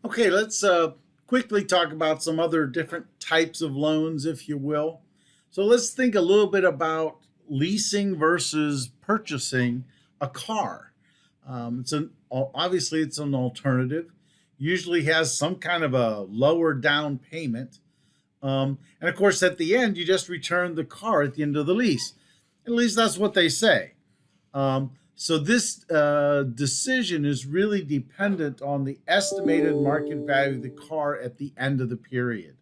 Okay, let's quickly talk about some other different types of loans, if you will. So let's think a little bit about leasing versus purchasing a car. Obviously it's an alternative. Usually has some kind of a lower down payment, and of course at the end you just return the car at the end of the lease. At least that's what they say. So this decision is really dependent on the estimated market value of the car at the end of the period,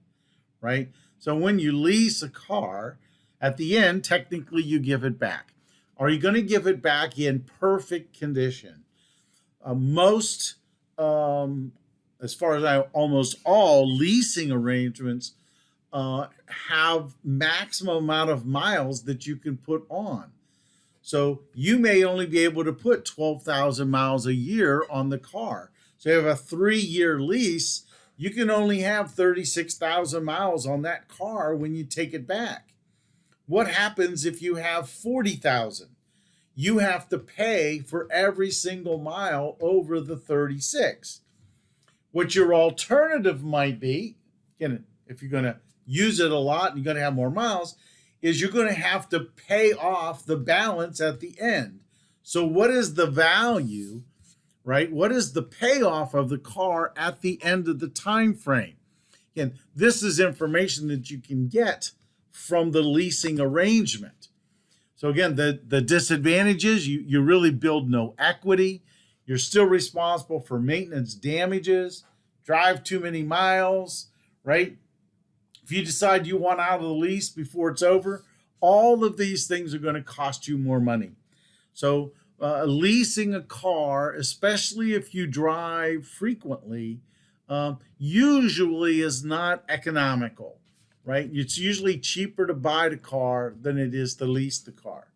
right? So when you lease a car, at the end, technically you give it back. Are you going to give it back in perfect condition? Most, as far as almost all leasing arrangements have maximum amount of miles that you can put on. So you may only be able to put 12,000 miles a year on the car. So you have a 3-year lease, you can only have 36,000 miles on that car when you take it back. What happens if you have 40,000? You have to pay for every single mile over the 36. What your alternative might be, again, if you're going to use it a lot and you're going to have more miles, is you're going to have to pay off the balance at the end. So what is the value, right? What is the payoff of the car at the end of the time frame? Again, this is information that you can get from the leasing arrangement. So again, the disadvantages, you really build no equity. You're still responsible for maintenance damages, drive too many miles, right? If you decide you want out of the lease before it's over, all of these things are going to cost you more money. So leasing a car, especially if you drive frequently, usually is not economical, right? It's usually cheaper to buy the car than it is to lease the car.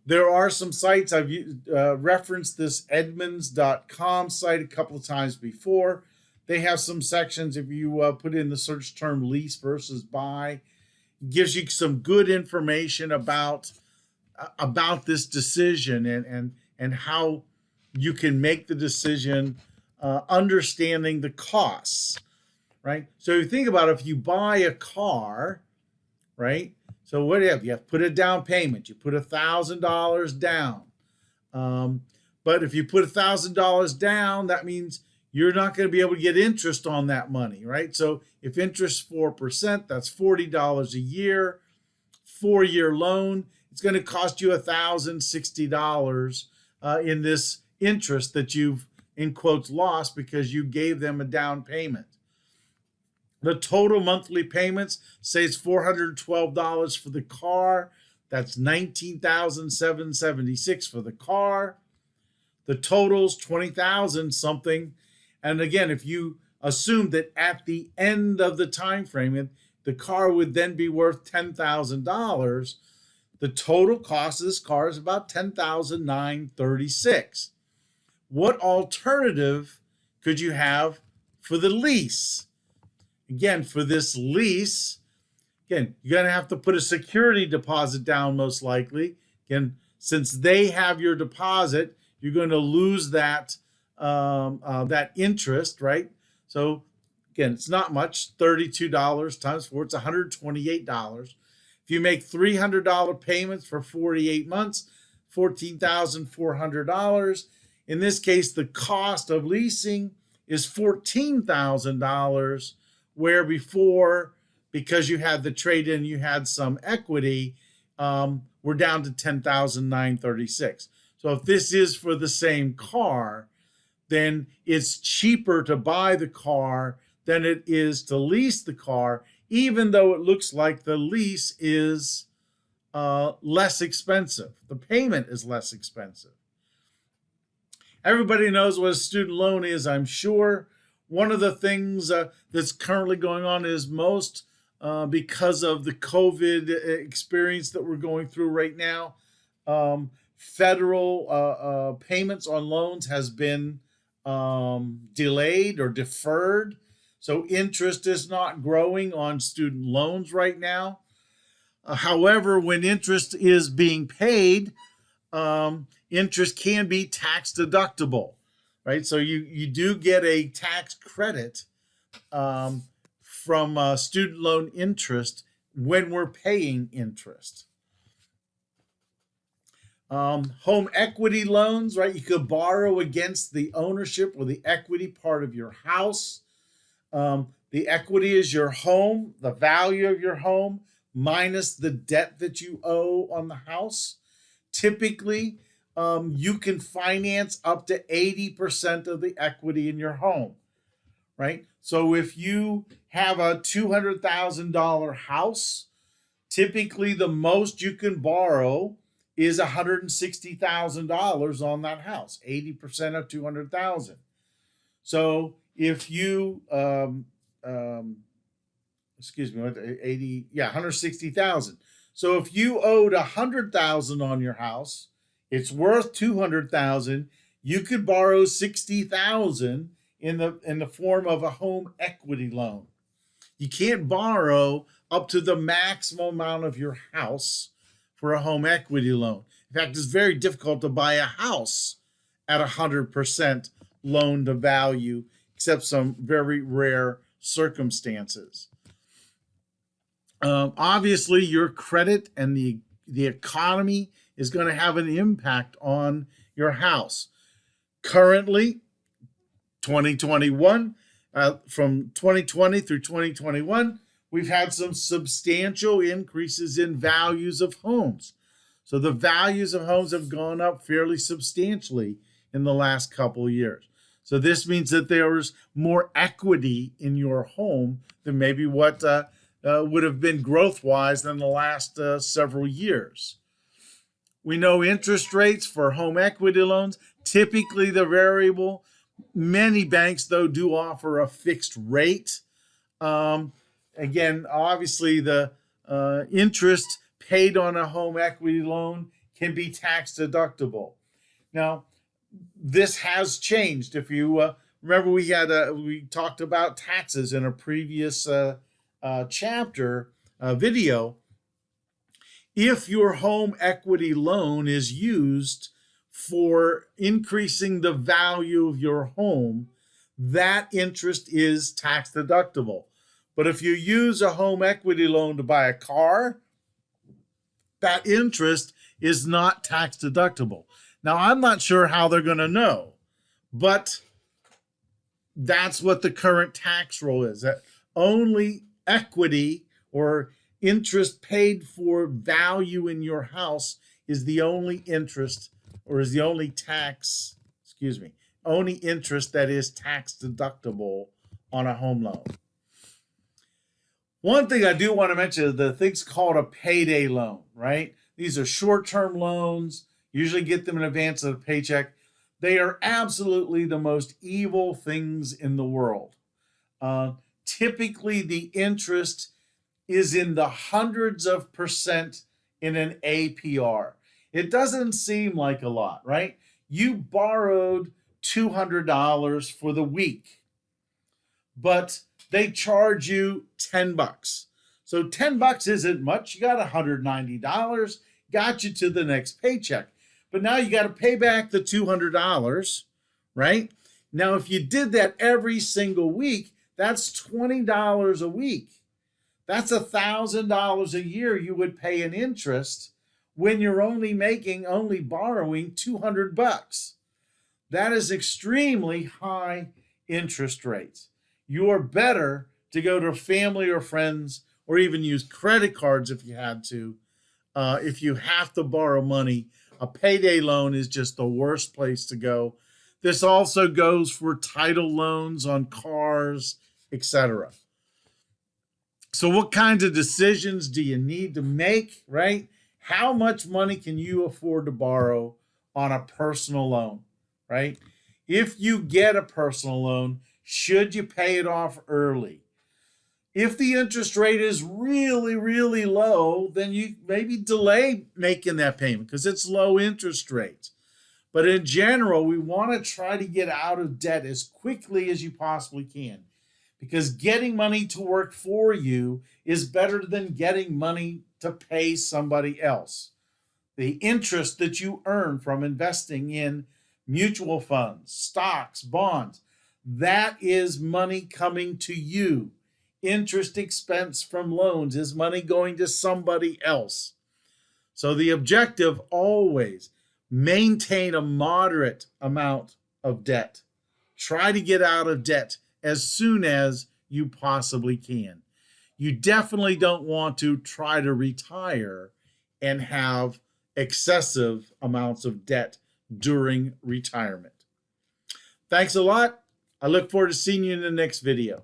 There are some sites, I've referenced this Edmunds.com site a couple of times before. They have some sections, if you put in the search term lease versus buy, it gives you some good information about this decision and how you can make the decision, understanding the costs, right? So you think about if you buy a car, right? So what do you have? You have to put a down payment. You put $1,000 down. But if you put $1,000 down, that means you're not going to be able to get interest on that money, right? So if interest 4%, that's $40 a year. 4-year loan, it's going to cost you $1,060 in this interest that you've, in quotes, lost because you gave them a down payment. The total monthly payments, say it's $412 for the car. That's $19,776 for the car. The total's $20,000 something. And again, if you assume that at the end of the time frame, the car would then be worth $10,000, the total cost of this car is about $10,936. What alternative could you have for the lease? Again, for this lease, again, you're going to have to put a security deposit down most likely. Again, since they have your deposit, you're going to lose that interest, right? So again, it's not much, $32 times 4, it's $128. If you make $300 payments for 48 months, $14,400. In this case, the cost of leasing is $14,000, where before, because you had the trade-in, you had some equity, we're down to $10,936. So if this is for the same car, then it's cheaper to buy the car than it is to lease the car, even though it looks like the lease is less expensive. The payment is less expensive. Everybody knows what a student loan is, I'm sure. One of the things that's currently going on is most because of the COVID experience that we're going through right now, federal payments on loans has been delayed or deferred. So interest is not growing on student loans right now. However, when interest is being paid, interest can be tax deductible. right? So you do get a tax credit from student loan interest when we're paying interest. Home equity loans, right? You could borrow against the ownership or the equity part of your house. The equity is your home, the value of your home, minus the debt that you owe on the house. Typically, you can finance up to 80% of the equity in your home, right? So if you have a $200,000 house, typically the most you can borrow is $160,000 on that house, 80% of 200,000. So if you, 160,000. So if you owed 100,000 on your house, it's worth 200,000. You could borrow 60,000 in the form of a home equity loan. You can't borrow up to the maximum amount of your house for a home equity loan. In fact, it's very difficult to buy a house at 100% loan to value, except some very rare circumstances. Obviously, your credit and the economy is going to have an impact on your house. Currently, 2021, from 2020 through 2021, we've had some substantial increases in values of homes. So the values of homes have gone up fairly substantially in the last couple of years. So this means that there's more equity in your home than maybe what would have been growth-wise in the last several years. We know interest rates for home equity loans, typically the variable. Many banks, though, do offer a fixed rate. Again, obviously, the interest paid on a home equity loan can be tax deductible. Now, this has changed. If you remember, we talked about taxes in a previous chapter video. If your home equity loan is used for increasing the value of your home, that interest is tax deductible. But if you use a home equity loan to buy a car, that interest is not tax deductible. Now, I'm not sure how they're going to know, but that's what the current tax rule is, that only equity or interest paid for value in your house is the only interest, or is the only only interest that is tax deductible on a home loan. One thing I do want to mention is the thing's called a payday loan, right? These are short-term loans, usually get them in advance of a paycheck. They are absolutely the most evil things in the world. Typically, the interest is in the hundreds of percent in an APR. It doesn't seem like a lot, right? You borrowed $200 for the week, but they charge you $10. So $10 isn't much. You got $190, got you to the next paycheck. But now you got to pay back the $200, right? Now, if you did that every single week, that's $20 a week. That's $1,000 a year you would pay in interest when you're only borrowing $200. That is extremely high interest rates. You're better to go to family or friends, or even use credit cards if you had to. If you have to borrow money, a payday loan is just the worst place to go. This also goes for title loans on cars, etc. So what kinds of decisions do you need to make, right? How much money can you afford to borrow on a personal loan, right? If you get a personal loan, should you pay it off early? If the interest rate is really, really low, then you maybe delay making that payment because it's low interest rates. But in general, we want to try to get out of debt as quickly as you possibly can, because getting money to work for you is better than getting money to pay somebody else. The interest that you earn from investing in mutual funds, stocks, bonds. That is money coming to you. Interest expense from loans is money going to somebody else. So the objective always maintain a moderate amount of debt. Try to get out of debt as soon as you possibly can. You definitely don't want to try to retire and have excessive amounts of debt during retirement. Thanks a lot. I look forward to seeing you in the next video.